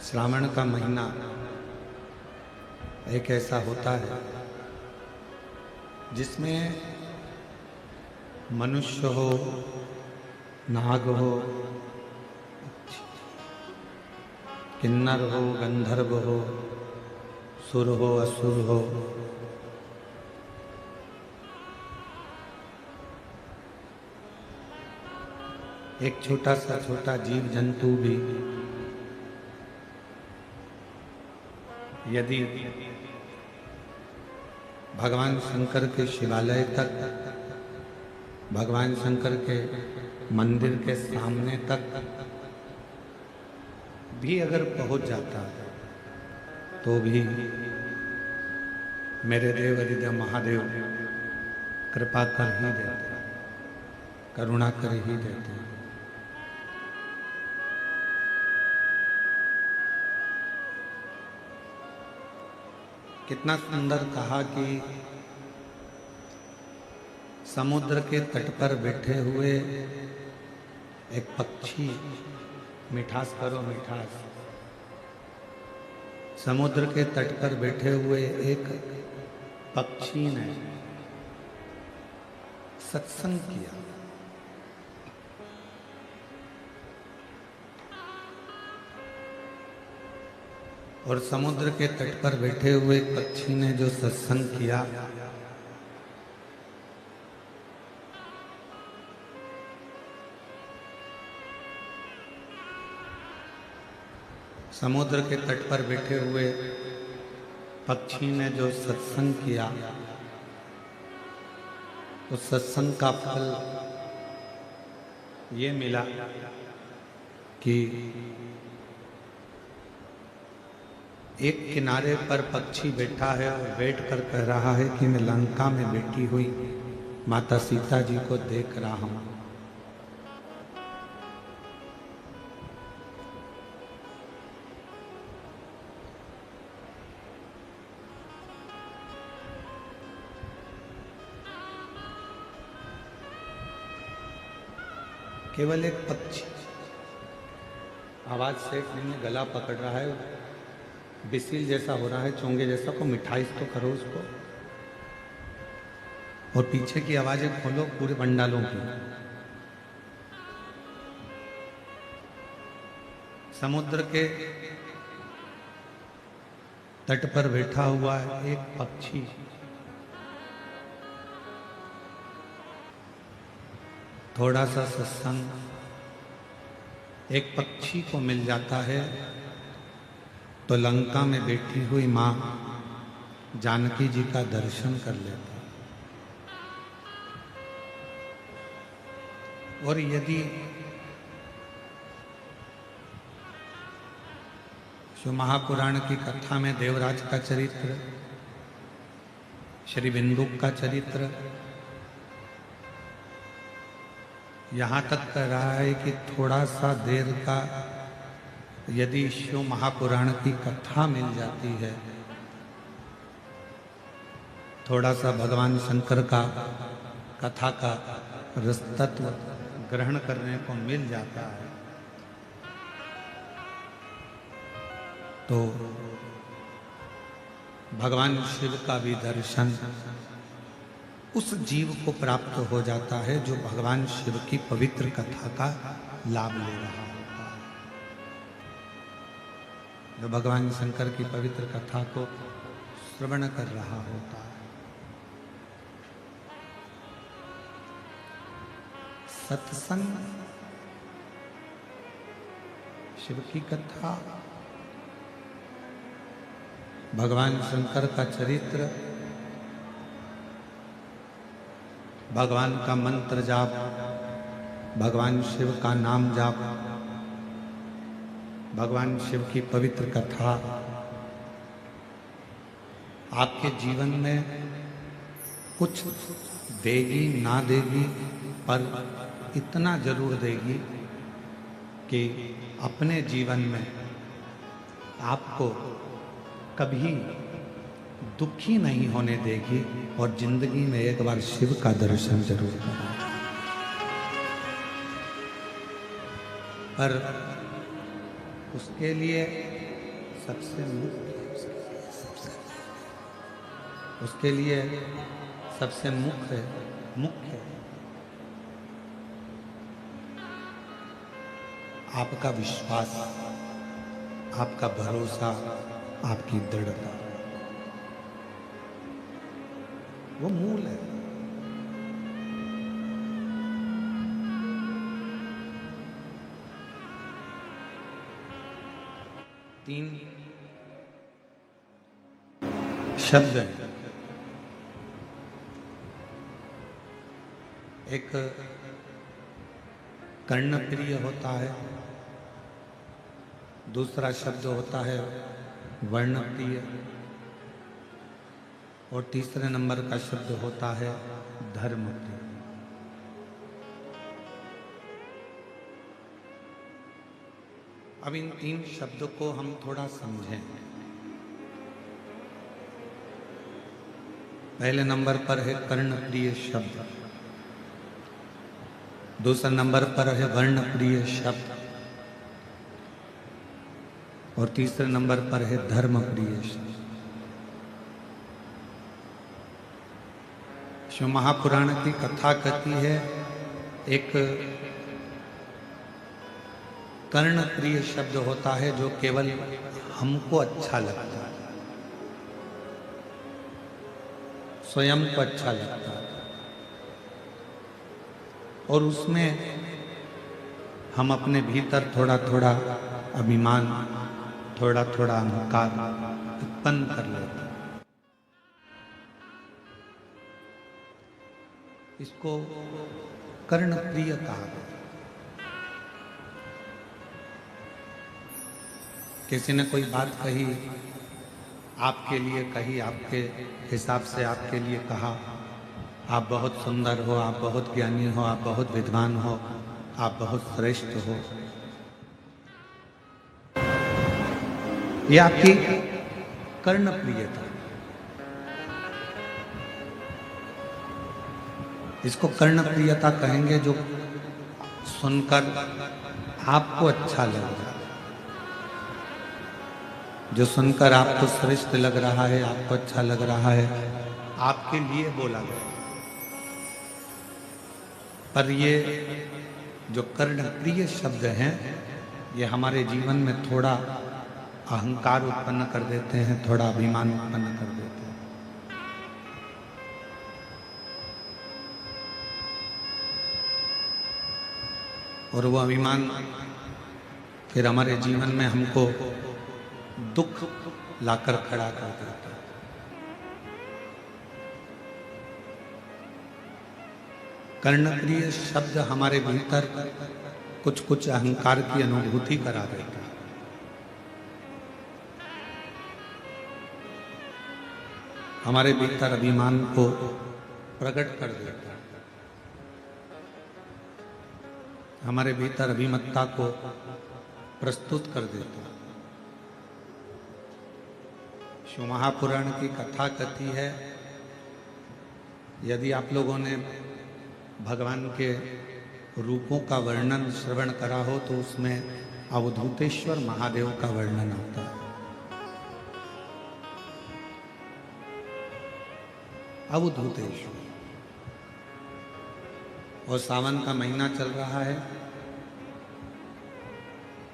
श्रावण का महीना एक ऐसा होता है जिसमें मनुष्य हो, नाग हो, किन्नर हो, गंधर्व हो, सुर हो, असुर हो, एक छोटा जीव जंतु भी यदि भगवान शंकर के शिवालय तक, भगवान शंकर के मंदिर के सामने तक भी अगर पहुंच जाता है तो भी मेरे देव अधिदेव महादेव कृपा कर ही देते हैं, करुणा कर ही देते हैं। कितना सुंदर कहा कि समुद्र के तट पर बैठे हुए एक पक्षी, मिठास करो मिठास, समुद्र के तट पर बैठे हुए एक पक्षी ने सत्संग किया। और समुद्र के तट पर बैठे हुए एक पक्षी ने जो सत्संग किया, समुद्र के तट पर बैठे हुए पक्षी ने जो सत्संग किया, तो सत्संग का फल ये मिला कि एक किनारे पर पक्षी बैठा है और बैठ कर कह रहा है कि मैं लंका में बैठी हुई माता सीता जी को देख रहा हूं। केवल एक पक्षी आवाज से गला पकड़ रहा है, बिसिल जैसा हो रहा है, चोंगे जैसा, को मिठाई तो करो उसको, और पीछे की आवाजें खोलो पूरे पंडालों की। समुद्र के तट पर बैठा हुआ है एक पक्षी, थोड़ा सा सत्संग एक पक्षी को मिल जाता है तो लंका में बैठी हुई मां जानकी जी का दर्शन कर लेता। और यदि जो महापुराण की कथा में देवराज का चरित्र, श्री बिंदुक का चरित्र, यहां तक कह रहा है कि थोड़ा सा देर का यदि शिव महापुराण की कथा मिल जाती है, थोड़ा सा भगवान शंकर का कथा का रसतत्व ग्रहण करने को मिल जाता है, तो भगवान शिव का भी दर्शन उस जीव को प्राप्त हो जाता है जो भगवान शिव की पवित्र कथा का लाभ ले रहा होता है, जो भगवान शंकर की पवित्र कथा को श्रवण कर रहा होता है। सत्संग, शिव की कथा, भगवान शंकर का चरित्र, भगवान का मंत्र जाप, भगवान शिव का नाम जाप, भगवान शिव की पवित्र कथा आपके जीवन में कुछ देगी ना देगी, पर इतना जरूर देगी कि अपने जीवन में आपको कभी दुखी नहीं होने देगी और जिंदगी में एक बार शिव का दर्शन जरूर करें। पर उसके लिए सबसे मुख्य, उसके लिए सबसे मुख्य आपका विश्वास, आपका भरोसा, आपकी दृढ़ता, वो मूल है। तीन शब्द हैं। एक कर्णप्रिय होता है, दूसरा शब्द होता है वर्णप्रिय, और तीसरे नंबर का शब्द होता है धर्मप्रिय। अब इन तीन शब्दों को हम थोड़ा समझें। पहले नंबर पर है कर्णप्रिय शब्द, दूसरे नंबर पर है वर्णप्रिय शब्द, और तीसरे नंबर पर है धर्मप्रिय शब्द। शिव महापुराण की कथा कहती है, एक कर्णप्रिय शब्द होता है जो केवल हमको अच्छा लगता है, स्वयं को अच्छा लगता है, और उसमें हम अपने भीतर थोड़ा थोड़ा अभिमान, थोड़ा थोड़ा अहंकार उत्पन्न कर लेते हैं। इसको कर्णप्रिय कहा गया। किसी ने कोई बात कही, आपके लिए कही, आपके हिसाब से आपके लिए कहा, आप बहुत सुंदर हो, आप बहुत ज्ञानी हो, आप बहुत विद्वान हो, आप बहुत श्रेष्ठ हो, ये आपकी कर्णप्रियता। इसको कर्णप्रियता कहेंगे, जो सुनकर आपको अच्छा लग रहा है, जो सुनकर आपको श्रेष्ठ लग रहा है, आपको अच्छा लग रहा है, आपके लिए बोला गया। पर ये जो कर्णप्रिय शब्द हैं, ये हमारे जीवन में थोड़ा अहंकार उत्पन्न कर देते हैं, थोड़ा अभिमान उत्पन्न कर देते हैं। और वो अभिमान फिर हमारे जीवन में हमको दुख लाकर खड़ा कर देता है। कर्णप्रिय शब्द हमारे भीतर कुछ कुछ अहंकार की अनुभूति करा देता है। हमारे भीतर अभिमान को प्रकट कर देता है, हमारे भीतर अभिमत्ता को प्रस्तुत कर देता है। शिव महापुराण की कथा कहती है, यदि आप लोगों ने भगवान के रूपों का वर्णन श्रवण करा हो तो उसमें अवधूतेश्वर महादेव का वर्णन आता है। अवधूतेश्वर, और सावन का महीना चल रहा है।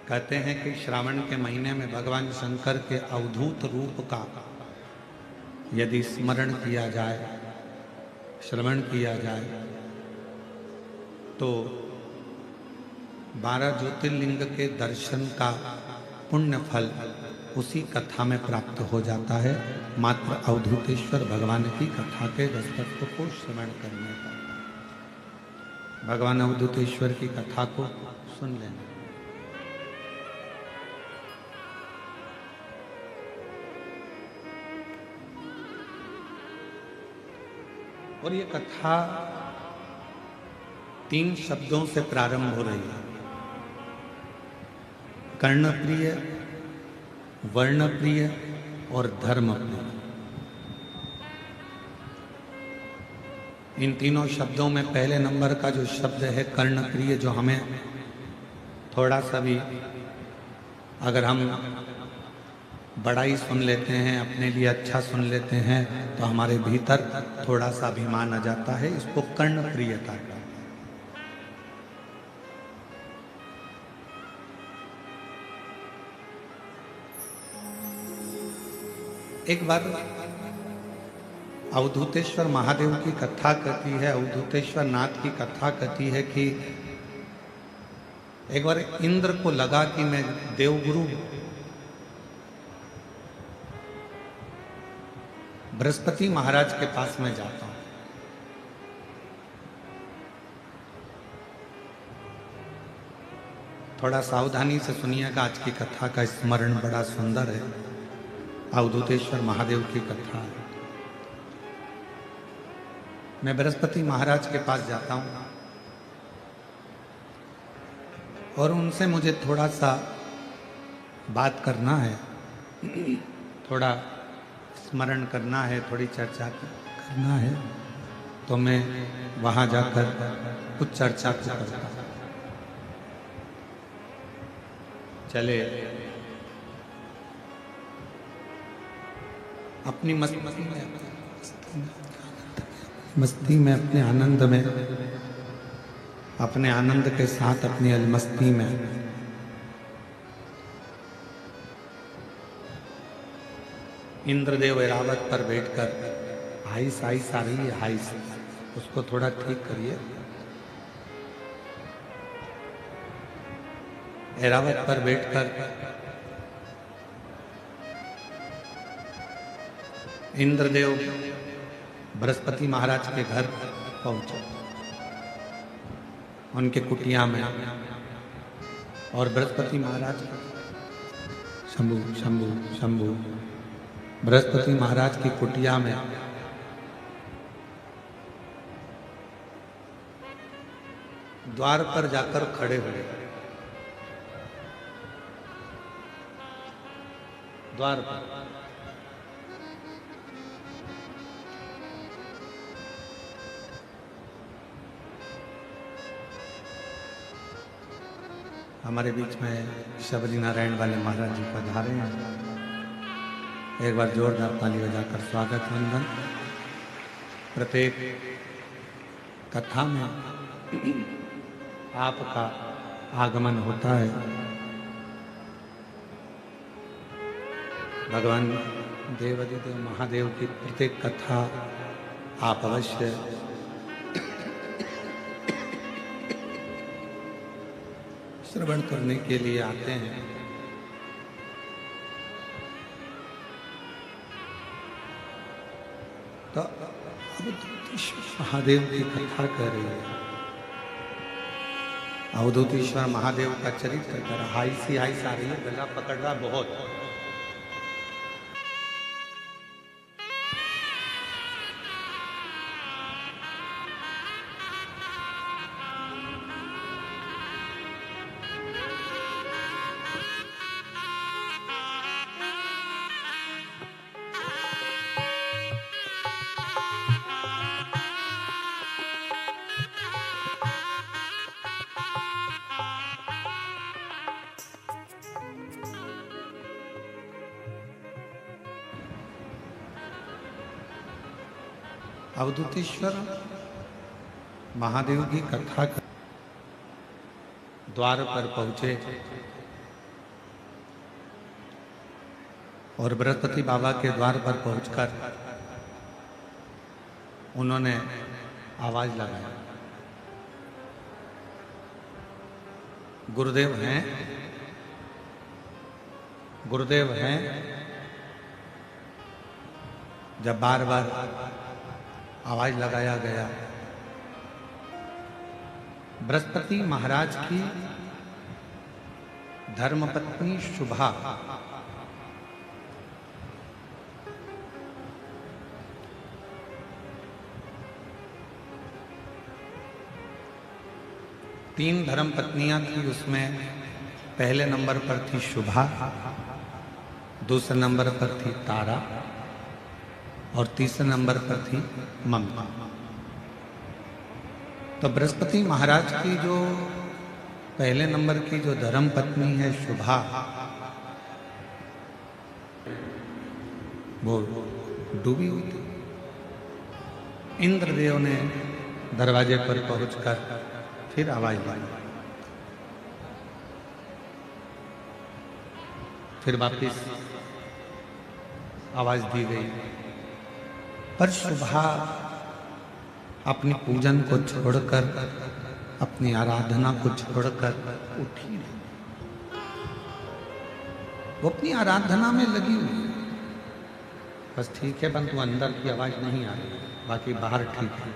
कहते हैं कि श्रावण के महीने में भगवान शंकर के अवधूत रूप का यदि स्मरण किया जाए, श्रवण किया जाए, तो 12 ज्योतिर्लिंग के दर्शन का पुण्य फल उसी कथा में प्राप्त हो जाता है, मात्र अवधूतेश्वर भगवान की कथा के दस्तक को श्रवण करने का। भगवान अवधूतेश्वर की कथा को सुन लेना। और ये कथा 3 शब्दों से प्रारंभ हो रही है, कर्णप्रिय, वर्णप्रिय और धर्मप्रिय। इन तीनों शब्दों में पहले नंबर का जो शब्द है कर्णप्रिय, जो हमें थोड़ा सा भी, अगर हम बड़ाई सुन लेते हैं, अपने लिए अच्छा सुन लेते हैं, तो हमारे भीतर थोड़ा सा अभिमान आ जाता है। इसको कर्ण प्रियता कहते हैं। एक बार अवधूतेश्वर महादेव की कथा कहती है, अवधूतेश्वर नाथ की कथा कहती है कि एक बार इंद्र को लगा कि मैं देवगुरु बृहस्पति महाराज के पास में जाता हूं। थोड़ा सावधानी से सुनिएगा, आज की कथा का स्मरण बड़ा सुंदर है। अवधूतेश्वर महादेव की कथा है। मैं बृहस्पति महाराज के पास जाता हूं और उनसे मुझे थोड़ा सा बात करना है, थोड़ा स्मरण करना है, थोड़ी चर्चा करना है। तो मैं वहां जाकर कुछ चर्चा करता हूं। चले अपनी मस्ती में अपने आनंद में, अपने आनंद के साथ अपनी अलमस्ती में इंद्रदेव ऐरावत पर बैठकर हाइस हाइस आ रही है, हाइस, उसको थोड़ा ठीक करिए। ऐरावत पर बैठकर इंद्रदेव बृहस्पति महाराज के घर पहुंचे, उनके कुटिया में। और बृहस्पति महाराज, शंभु शंभु शंभु, बृहस्पति महाराज की कुटिया में द्वार पर जाकर खड़े हुए। द्वार पर हमारे बीच में शबरी नारायण वाले महाराज जी पधारे हैं। एक बार जोरदार ताली बजाकर स्वागत वंदन। प्रत्येक कथा में आपका आगमन होता है। भगवान देवादिदेव महादेव की प्रत्येक कथा आप अवश्य श्रवण करने के लिए आते हैं। तो अवधूतेश्वर महादेव की कथा कर रही है। अवधूतेश्वर महादेव का चरित्र कर हाइसी हाइस आ रही है, गला पकड़ रहा बहुत। अवधूतेश्वर महादेव की कथा कर द्वार पर पहुंचे और बृहस्पति बाबा के द्वार पर पहुंचकर उन्होंने आवाज लगाया, गुरुदेव हैं, गुरुदेव हैं। जब बार बार आवाज लगाया गया, बृहस्पति महाराज की धर्मपत्नी शुभा तीन धर्मपत्नियां थी, उसमें पहले नंबर पर थी शुभा, दूसरे नंबर पर थी तारा और तीसरे नंबर पर थी ममता। तो बृहस्पति महाराज की जो पहले नंबर की जो धर्म पत्नी है शुभा, वो डूबी हुई थी। इंद्रदेव ने दरवाजे पर पहुंचकर फिर आवाज दी, फिर वापिस आवाज दी गई, पर शुभा अपनी पूजन को छोड़कर, अपनी आराधना को छोड़कर उठी नहीं। वो अपनी आराधना में लगी हुई है। बस ठीक है, परंतु अंदर की आवाज नहीं आ रही, बाकी बाहर ठीक है।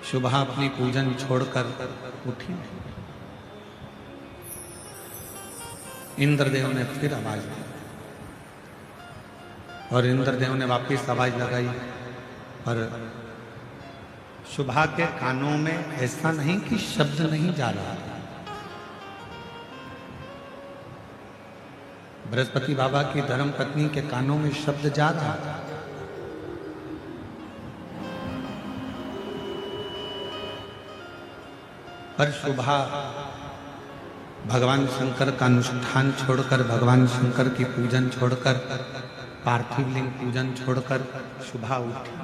शुभा अपनी पूजन छोड़कर उठी नहीं। इंद्रदेव ने फिर आवाज दी और इंद्रदेव ने वापस आवाज लगाई, पर शुभा के कानों में ऐसा नहीं कि शब्द नहीं जा रहा था। बृहस्पति बाबा की धर्मपत्नी के कानों में शब्द जा रहा था, पर शुभा भगवान शंकर का अनुष्ठान छोड़कर, भगवान शंकर की पूजन छोड़कर, पार्थिव लिंग पूजन छोड़कर शुभा उठी।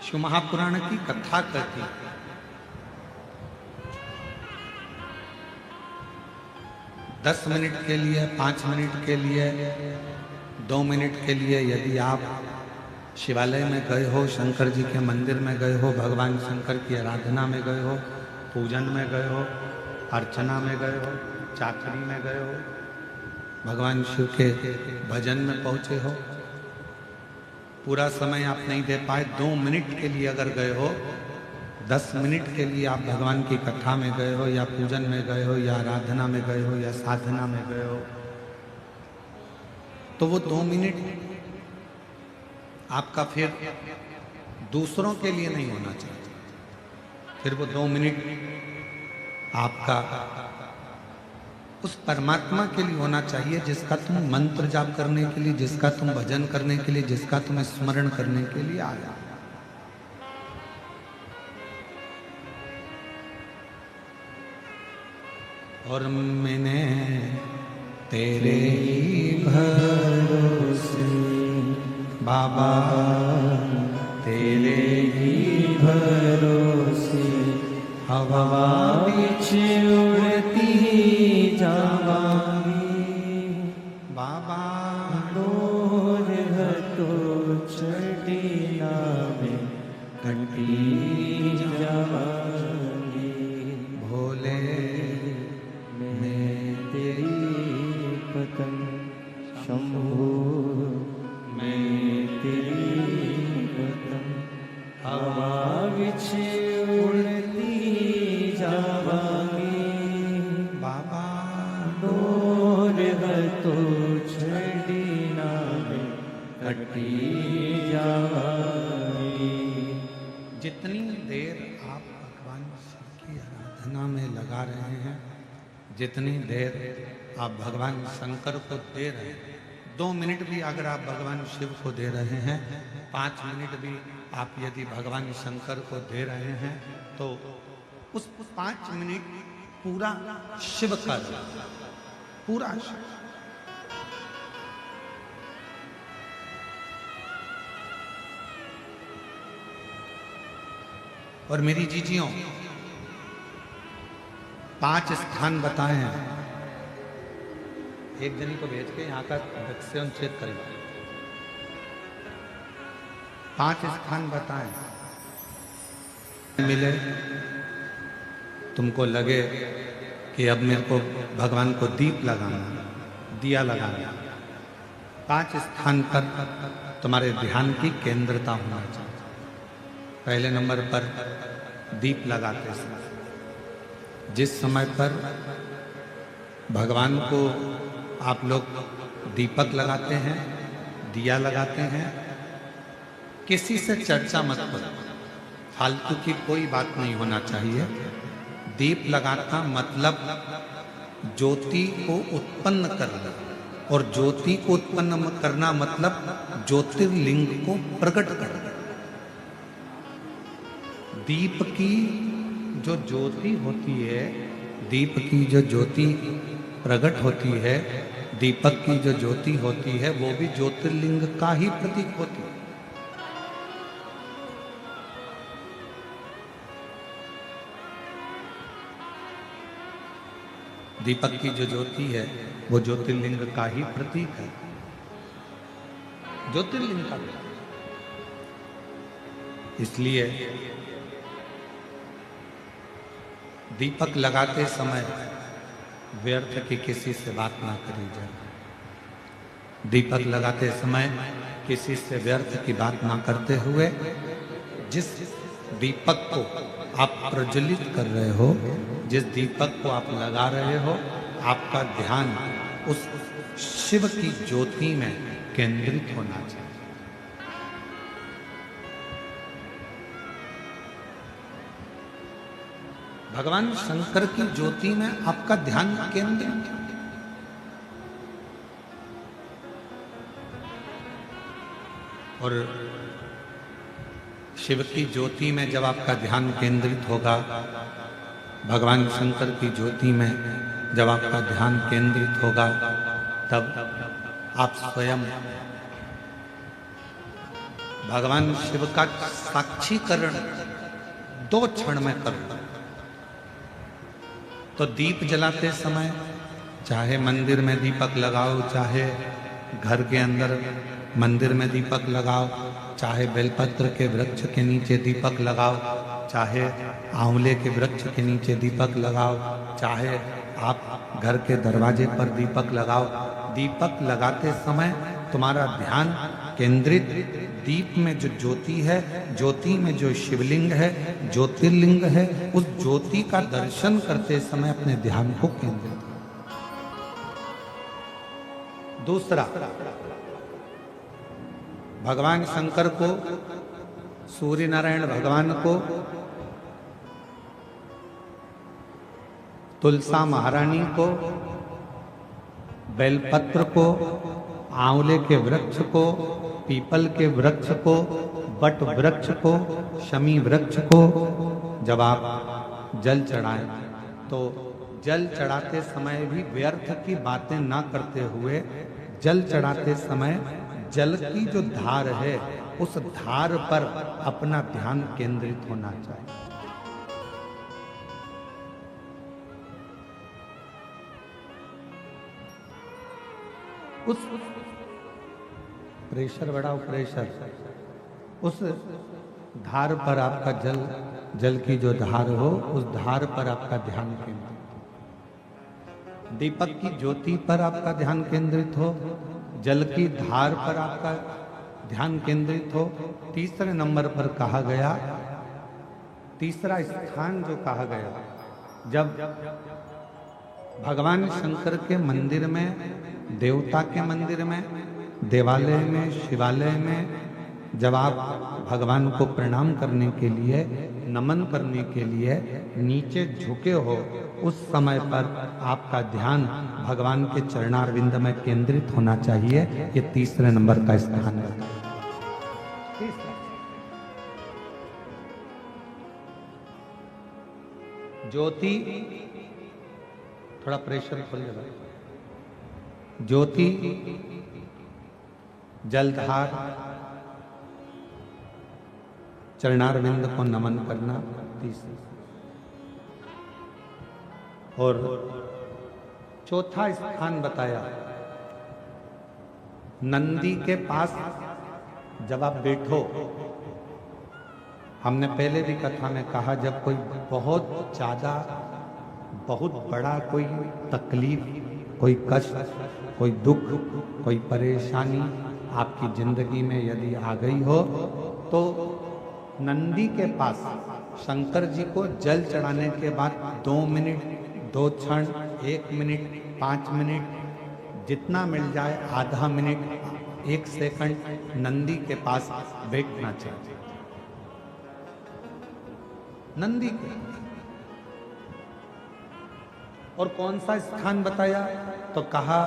शिव महापुराण की कथा कहती, 10 मिनट के लिए, 5 मिनट के लिए, 2 मिनट के लिए यदि आप शिवालय में गए हो, शंकर जी के मंदिर में गए हो, भगवान शंकर की आराधना में गए हो, पूजन में गए हो, अर्चना में गए हो, चाकरी में गए हो, भगवान शिव के भजन में पहुंचे हो, पूरा समय आप नहीं दे पाए, 2 मिनट के लिए अगर गए हो, 10 मिनट के लिए आप भगवान की कथा में गए हो, या पूजन में गए हो, या आराधना में गए हो, या साधना में गए हो, तो वो 2 मिनट आपका फिर दूसरों के लिए नहीं होना चाहिए। फिर वो 2 मिनट आपका उस परमात्मा के लिए होना चाहिए जिसका तुम मंत्र जाप करने के लिए, जिसका तुम भजन करने के लिए, जिसका तुम स्मरण करने के लिए आया। और मैंने तेरे ही भरोसे बाबा, तेरे ही भरोसे हवा बीच उड़ती जावांगी बाबा, डोर है तो चढ़ना में घंटी जावांगी, भोले मैं तेरी पतंग, शंभू हवा विच उड़ती जावांगी बाबा, डोर है तो छड़ीना में कटी जावांगी। जितनी देर आप भगवान शिव की आराधना में लगा रहे हैं, जितनी देर आप भगवान शंकर को दे रहे हैं, 2 मिनट भी अगर आप भगवान शिव को दे रहे हैं, 5 मिनट भी आप यदि भगवान शंकर को दे रहे हैं, तो उस 5 मिनट पूरा शिव का, पूरा शिव। और मेरी जीजियों, 5 स्थान बताए हैं। एक जनी को भेज के यहाँ का वैक्सीन चेक करें। 5 स्थान बताएं, मिले तुमको लगे कि अब मेरे को भगवान को दीप लगाना, दिया लगाना। 5 स्थान पर तुम्हारे ध्यान की केंद्रता होना चाहिए। पहले नंबर पर दीप लगाते समय, जिस समय पर भगवान को आप लोग दीपक लगाते हैं, दिया लगाते हैं, किसी से चर्चा मत करो, फालतू की कोई बात नहीं होना चाहिए। दीप लगाना मतलब ज्योति को उत्पन्न करना, और ज्योति को उत्पन्न करना मतलब ज्योतिर्लिंग को प्रकट करना। दीप की जो ज्योति होती है, दीप की जो ज्योति प्रकट होती है, दीपक की जो ज्योति होती है, वो भी ज्योतिर्लिंग का ही प्रतीक होती है। दीपक की जो ज्योति है वो ज्योतिर्लिंग का ही प्रतीक है, ज्योतिर्लिंग का प्रतीक। इसलिए दीपक लगाते समय व्यर्थ की किसी से बात ना करी जाए। दीपक लगाते समय किसी से व्यर्थ की बात ना करते हुए जिस दीपक को आप प्रज्वलित कर रहे हो, जिस दीपक को आप लगा रहे हो, आपका ध्यान उस शिव की ज्योति में केंद्रित होना चाहिए। भगवान शंकर की ज्योति में आपका ध्यान केंद्रित। और शिव की ज्योति में जब आपका ध्यान केंद्रित होगा, भगवान शंकर की ज्योति में जब आपका ध्यान केंद्रित होगा, तब आप स्वयं भगवान शिव का साक्षीकरण 2 क्षण में कर लो। तो दीप जलाते समय चाहे मंदिर में दीपक लगाओ, चाहे घर के अंदर मंदिर में दीपक लगाओ, चाहे बेलपत्र के वृक्ष के नीचे दीपक लगाओ, चाहे आंवले के वृक्ष के नीचे दीपक लगाओ, चाहे आप घर के दरवाजे पर दीपक लगाओ। दीपक लगाते समय तुम्हारा ध्यान केंद्रित दीप में जो ज्योति है, ज्योति में जो शिवलिंग है, ज्योतिर्लिंग है, उस ज्योति का दर्शन करते समय अपने ध्यान को केंद्रित। दूसरा, भगवान शंकर को, सूर्य नारायण भगवान को, तुलसा महारानी को, बेलपत्र को, आंवले के वृक्ष को, पीपल के वृक्ष को, बट वृक्ष को, शमी वृक्ष को जब आप जल चढ़ाएं, तो जल चढ़ाते समय भी व्यर्थ की बातें ना करते हुए, जल चढ़ाते समय जल की जो धार है, उस धार पर अपना ध्यान केंद्रित होना चाहिए। उस प्रेशर बढ़ाओ, प्रेशर, उस धार पर आपका जल की जो धार हो, उस धार पर आपका ध्यान केंद्रित। दीपक की ज्योति पर आपका ध्यान केंद्रित हो, जल की धार पर आपका ध्यान केंद्रित हो। तीसरे नंबर पर कहा गया, तीसरा स्थान जो कहा गया, जब भगवान शंकर के मंदिर में, देवता के मंदिर में, देवालय में, शिवालय में जब आप भगवान को प्रणाम करने के लिए, नमन करने के लिए नीचे झुके हो, उस समय पर आपका ध्यान भगवान के चरणारविंद में केंद्रित होना चाहिए। ये तीसरे नंबर का स्थान है। ज्योति, थोड़ा प्रेशर खोल दे भाई। ज्योति, जलधार, चरणारविंद को नमन करना, तीसरी। और चौथा स्थान बताया, नंदी के पास जब आप बैठो। हमने पहले भी कथा में कहा, जब कोई बहुत ज्यादा, बहुत बड़ा कोई तकलीफ, कोई कष्ट, कोई दुख, कोई परेशानी आपकी जिंदगी में यदि आ गई हो, तो नंदी के पास शंकर जी को जल चढ़ाने के बाद 2 मिनट, 2 क्षण, 1 मिनट, 5 मिनट, जितना मिल जाए, आधा मिनट, 1 सेकंड नंदी के पास बैठना चाहिए। नंदी के, और कौन सा स्थान बताया, तो कहा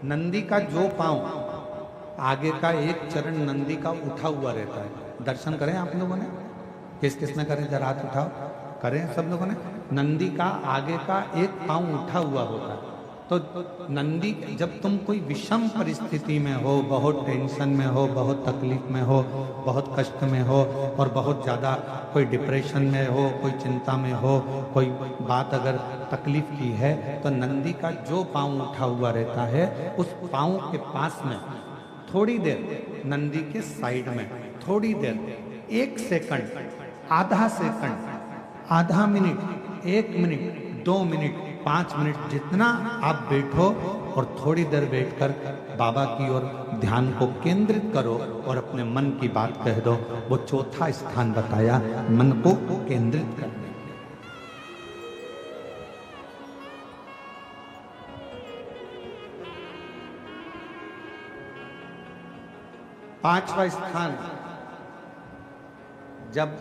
नंदी का जो पांव आगे का एक चरण नंदी का उठा हुआ रहता है। दर्शन करें आप लोगों ने? किस किस ने करें? जरा हाथ उठाओ। करें सब लोगों ने? नंदी का आगे का एक पांव उठा हुआ होता है। तो नंदी, जब तुम कोई विषम परिस्थिति में हो, बहुत टेंशन में हो, बहुत तकलीफ में हो, बहुत कष्ट में हो और बहुत ज़्यादा कोई डिप्रेशन में हो, कोई चिंता में हो, कोई बात अगर तकलीफ की है, तो नंदी का जो पांव उठा हुआ रहता है उस पांव के पास में थोड़ी देर, नंदी के साइड में थोड़ी देर, 1 सेकंड, आधा सेकंड, आधा मिनट, 1 मिनट, 2 मिनट, 5 मिनट, जितना आप बैठो और थोड़ी देर बैठकर बाबा की ओर ध्यान को केंद्रित करो और अपने मन की बात कह दो। वो चौथा स्थान बताया मन को केंद्रित करने। 5वां स्थान, जब